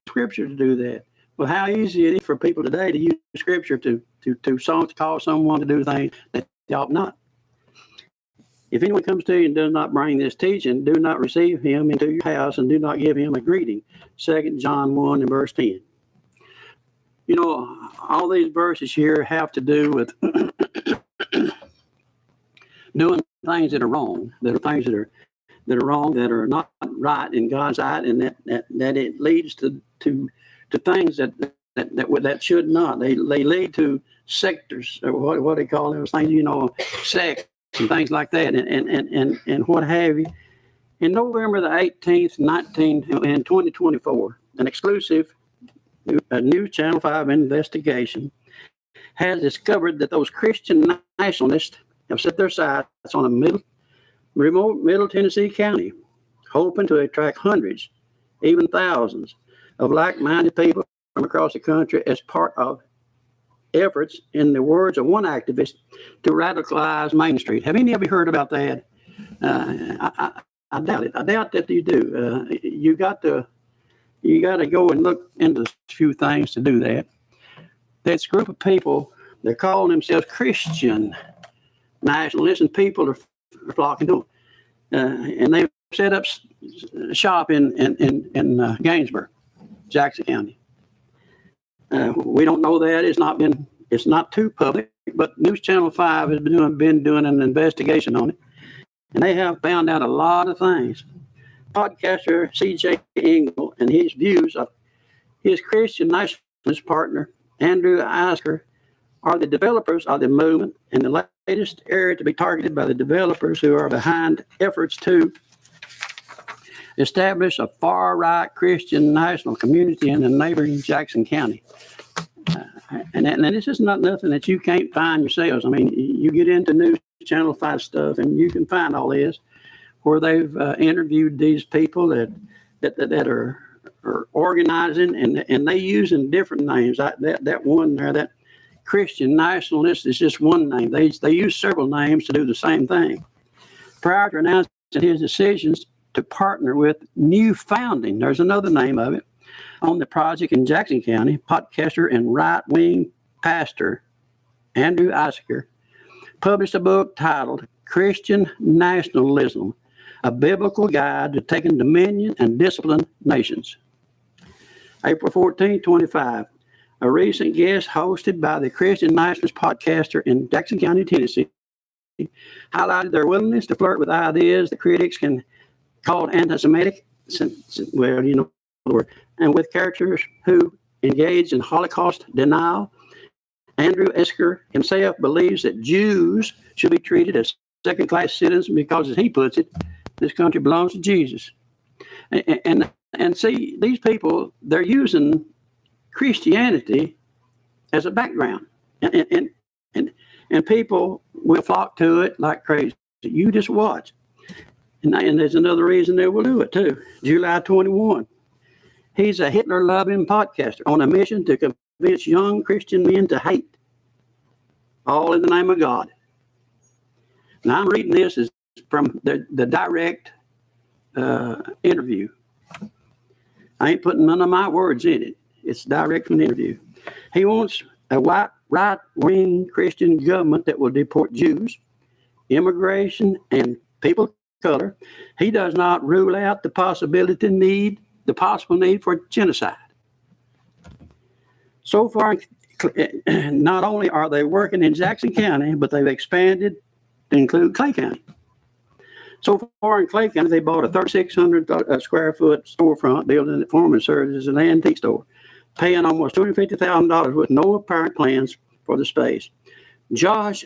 Scripture to do that. Well, how easy it is for people today to use Scripture to call someone to do things that they ought not. If anyone comes to you and does not bring this teaching, do not receive him into your house and do not give him a greeting. 2 John 1 and verse 10. You know, all these verses here have to do with doing things that are wrong, that are things that are wrong, that are not right in God's eye, and that it leads to things that should not. They lead to sectors, or what they call those things, you know, sects and things like that, and what have you. In November the 18th, 2024, an exclusive new Channel 5 investigation has discovered that those Christian nationalists have set their sights on a remote Middle Tennessee county, hoping to attract hundreds, even thousands, of like-minded people from across the country as part of efforts, in the words of one activist, to radicalize Main Street. Have any of you heard about that? I doubt it. I doubt that you do. You got to go and look into a few things to do that. This group of people, they're calling themselves Christian nationalists, and people are flocking to them. And they've set up shop in Gainesburg, Jackson County. We don't know that. It's not too public, but News Channel 5 has been doing an investigation on it, and they have found out a lot of things. Podcaster C.J. Engel and his views of his Christian nationalist partner, Andrew Isker, are the developers of the movement and the latest area to be targeted by the developers who are behind efforts to establish a far-right Christian national community in the neighboring Jackson County. And this is not nothing that you can't find yourselves. I mean, you get into News Channel 5 stuff, and you can find all this, where they've interviewed these people that are organizing, and they using different names. That one there, that Christian nationalist, is just one name. They use several names to do the same thing. Prior to announcing his decisions to partner with New Founding, there's another name of it, on the project in Jackson County, podcaster and right-wing pastor Andrew Isker published a book titled Christian Nationalism, a Biblical Guide to Taking Dominion and Discipline Nations. April 14, 25, a recent guest hosted by the Christian Nationalist podcaster in Jackson County, Tennessee, highlighted their willingness to flirt with ideas that critics can call anti-Semitic, well, you know the word, and with characters who engage in Holocaust denial. Andrew Isker himself believes that Jews should be treated as second-class citizens because, as he puts it, this country belongs to Jesus. And see, these people, they're using Christianity as a background, and people will flock to it like crazy. You just watch. And there's another reason they will do it too. July 21. He's a Hitler-loving podcaster on a mission to convince young Christian men to hate, all in the name of God. Now, I'm reading this as from the direct interview. I ain't putting none of my words in it. It's direct from the interview. He wants a white, right-wing Christian government that will deport Jews, immigration, and people of color. He does not rule out the possible need for genocide. So far, not only are they working in Jackson County, but they've expanded to include Clay County. So far in Clay County, they bought a 3,600 square foot storefront building that formerly served as an antique store, paying almost $250,000 with no apparent plans for the space. Josh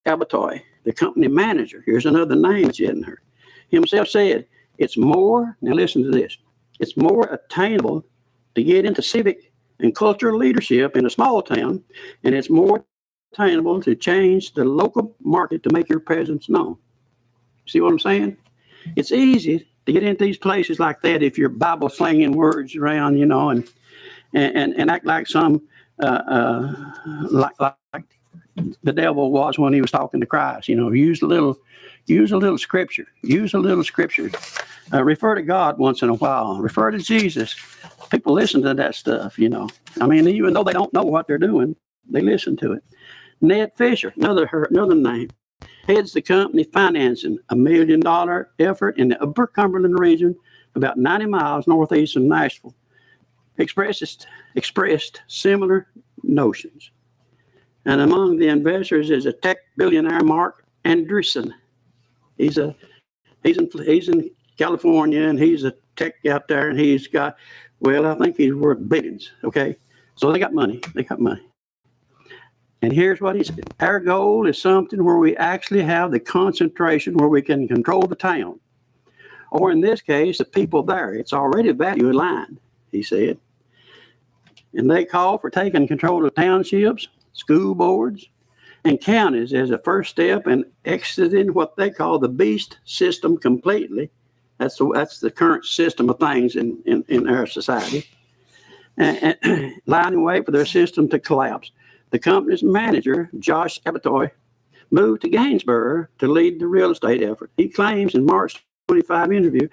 Abatoy, the company manager, here's another name that you hadn't heard, himself said, it's more, now listen to this, it's more attainable to get into civic and cultural leadership in a small town, and it's more attainable to change the local market to make your presence known. See what I'm saying? It's easy to get into these places like that if you're Bible slinging words around, and act like some like the devil was when he was talking to Christ. Use a little scripture. Use a little scripture. Refer to God once in a while. Refer to Jesus. People listen to that stuff. Even though they don't know what they're doing, they listen to it. Ned Fisher, another name, heads the company financing $1 million effort in the Upper Cumberland region, about 90 miles northeast of Nashville. Expressed similar notions. And among the investors is a tech billionaire, Mark Andreessen. He's in California, and he's a tech out there, and he's got, I think he's worth billions. Okay, so they got money. And here's what he said: our goal is something where we actually have the concentration where we can control the town, or in this case, the people there. It's already value aligned, he said. And they call for taking control of townships, school boards, and counties as a first step in exiting what they call the beast system completely. That's the current system of things in our society, and lining way for their system to collapse. The company's manager, Josh Abatoy, moved to Gainsborough to lead the real estate effort. He claims in March 25 interview,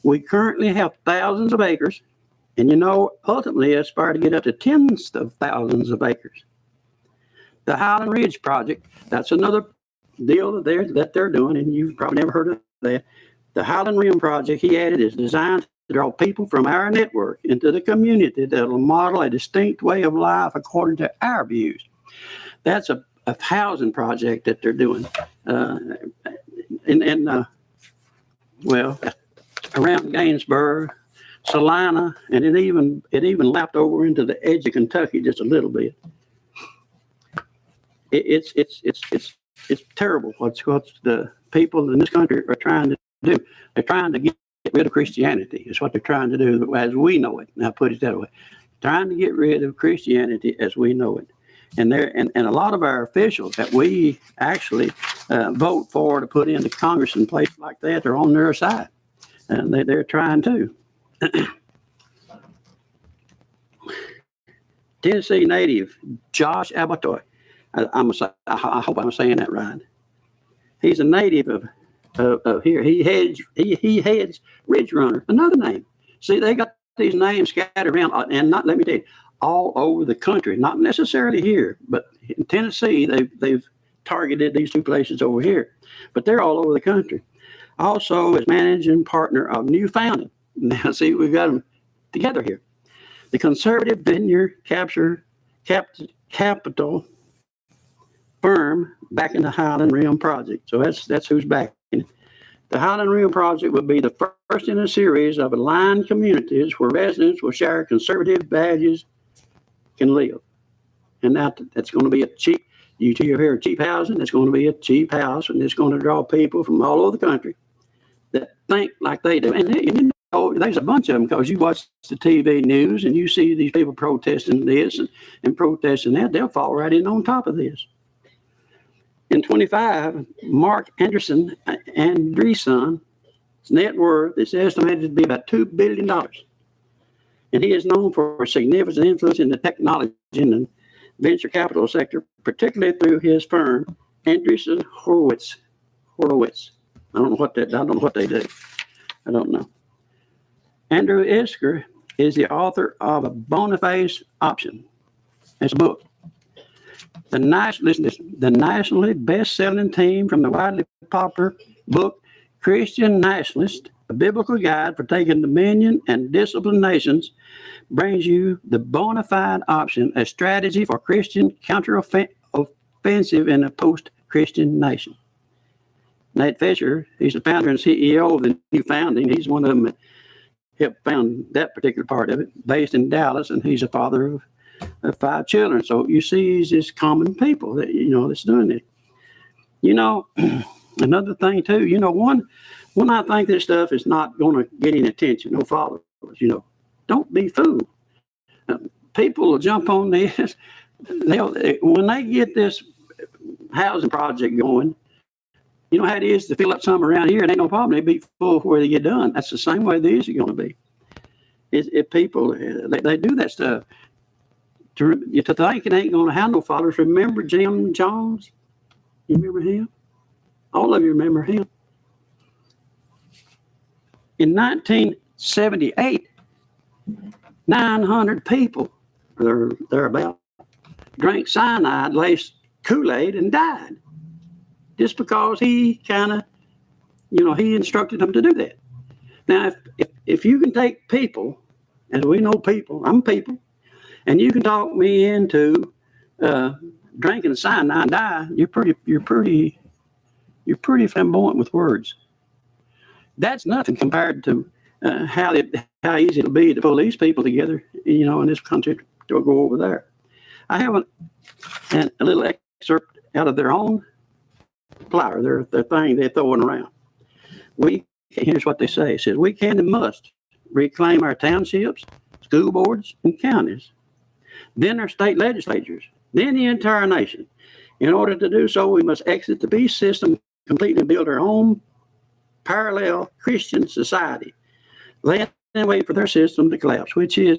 we currently have thousands of acres, and ultimately aspire to get up to tens of thousands of acres. The Highland Ridge project, that's another deal that they're doing, and you've probably never heard of that. The Highland Rim project, he added, is designed to draw people from our network into the community that will model a distinct way of life according to our views. That's a housing project that they're doing. Around Gainsborough, Salina, and it even lapped over into the edge of Kentucky just a little bit. It's terrible what the people in this country are trying to do. They're trying to get rid of Christianity. Is what they're trying to do as we know it. Now put it that way. Trying to get rid of Christianity as we know it. And a lot of our officials that we actually vote for to put into Congress and places like that, they're on their side. And they're trying to. Tennessee native Josh Abatoy. I hope I'm saying that right. He's a native of here. He heads Ridge Runner, another name. See, they got these names scattered around, and let me tell you, all over the country. Not necessarily here, but in Tennessee, they've targeted these two places over here, but they're all over the country. Also, is managing partner of New Founding. Now, see, we've got them together here. The conservative venture capital firm backing the Highland Rim project. So that's who's backing it. The Highland Rim project will be the first in a series of aligned communities where residents will share conservative values, can live. And that's going to be a cheap, you hear cheap housing, it's going to be a cheap house, and it's going to draw people from all over the country that think like they do. And there's a bunch of them, because you watch the TV news and you see these people protesting this and protesting that. They'll fall right in on top of this. In 25, Mark Andreessen's net worth is estimated to be about $2 billion. And he is known for significant influence in the technology and venture capital sector, particularly through his firm, Andreessen Horowitz. I don't know what they do. I don't know. Andrew Isker is the author of A Boniface Option. It's a book. The nationally best-selling team from the widely popular book Christian Nationalist, a biblical guide for taking dominion and disciplined nations, brings you the bona fide option, a strategy for Christian counteroffensive in a post-Christian nation. Nate Fisher, he's the founder and CEO of the New Founding. He's one of them that helped found that particular part of it, based in Dallas, and he's a father of 5 children. So you see, he's just common people that that's doing it. Another thing too. One I think this stuff is not going to get any attention, no followers. Don't be fooled. People will jump on this. When they get this housing project going. You know how it is to fill up some around here. It ain't no problem. They be full before they get done. That's the same way these are going to be. If people, they do that stuff. to think it ain't going to have no followers. Remember Jim Jones? You remember him? All of you remember him. In 1978, 900 people, or thereabout, drank cyanide laced Kool-Aid and died. Just because he kind of, he instructed them to do that. Now, if you can take people, as we know people, I'm people, and you can talk me into drinking cyanide and die, you're pretty flamboyant with words. That's nothing compared to how easy it'll be to pull these people together, in this country to go over there. I have a little excerpt out of their own flyer, their thing they're throwing around. Here's what they say. It says, we can and must reclaim our townships, school boards, and counties, then our state legislatures, then the entire nation. In order to do so, we must exit the beast system completely and build our own parallel Christian society, laying the way for their system to collapse, which is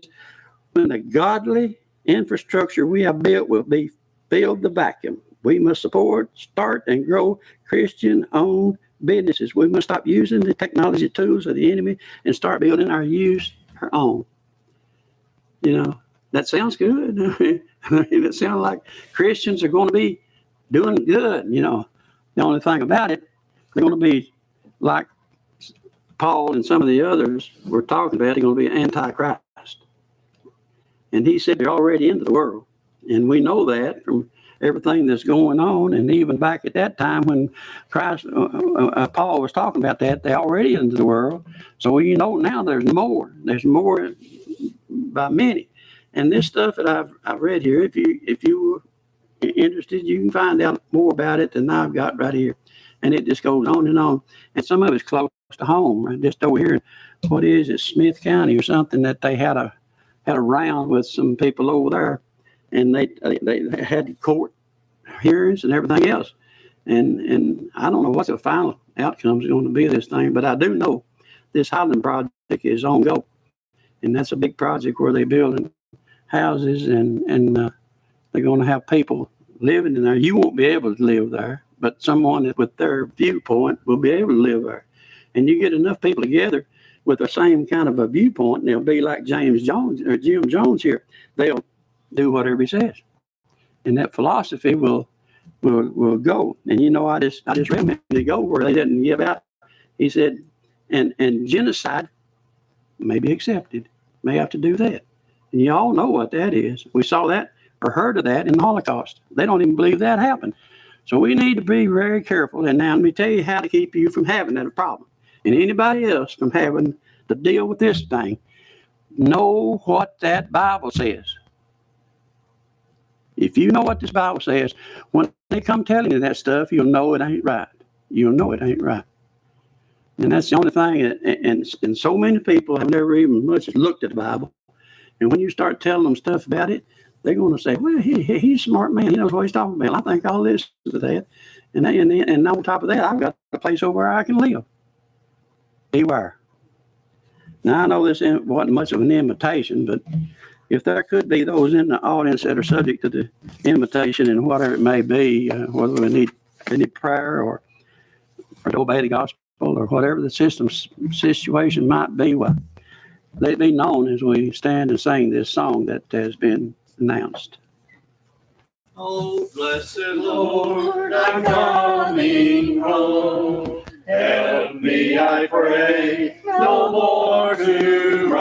when the godly infrastructure we have built will be filled the vacuum. We must support, start, and grow Christian-owned businesses. We must stop using the technology tools of the enemy and start building our own. That sounds good. It sounds like Christians are going to be doing good. The only thing about it, they're going to be like Paul and some of the others were talking about. They're going to be Antichrist. And he said they're already into the world. And we know that from everything that's going on. And even back at that time when Paul was talking about that, they're already into the world. So now there's more. There's more by many. And this stuff that I've read here, if you are interested, you can find out more about it than I've got right here. And it just goes on and on. And some of it's close to home. Right? Just over here, what is it, Smith County or something, that they had a round with some people over there. And they had court hearings and everything else. And I don't know what the final outcome is going to be of this thing, but I do know this Highland project is on go. And that's a big project where they're building houses and they're going to have people living in there. You won't be able to live there, but someone with their viewpoint will be able to live there. And you get enough people together with the same kind of a viewpoint, and they'll be like Jim Jones here. They'll do whatever he says, and that philosophy will go. And I just read a minute ago where they didn't give out. He said, and genocide may be accepted. May have to do that. And you all know what that is. We saw that or heard of that in the Holocaust. They don't even believe that happened. So we need to be very careful. And now let me tell you how to keep you from having that problem and anybody else from having to deal with this thing. Know what that Bible says. If you know what this Bible says, when they come telling you that stuff, you'll know it ain't right. You'll know it ain't right. And that's the only thing. And so many people have never even much looked at the Bible. And when you start telling them stuff about it, they're going to say, well, he's a smart man. He knows what he's talking about. I think I'll listen to that. And on top of that, I've got a place over where I can live. Beware. Now, I know this wasn't much of an invitation, but if there could be those in the audience that are subject to the invitation and whatever it may be, whether we need prayer or to obey the gospel or whatever the situation might be, well, they'd be known as we stand and sing this song that has been announced. Oh, blessed Lord, I'm coming home. Help me, I pray, no more to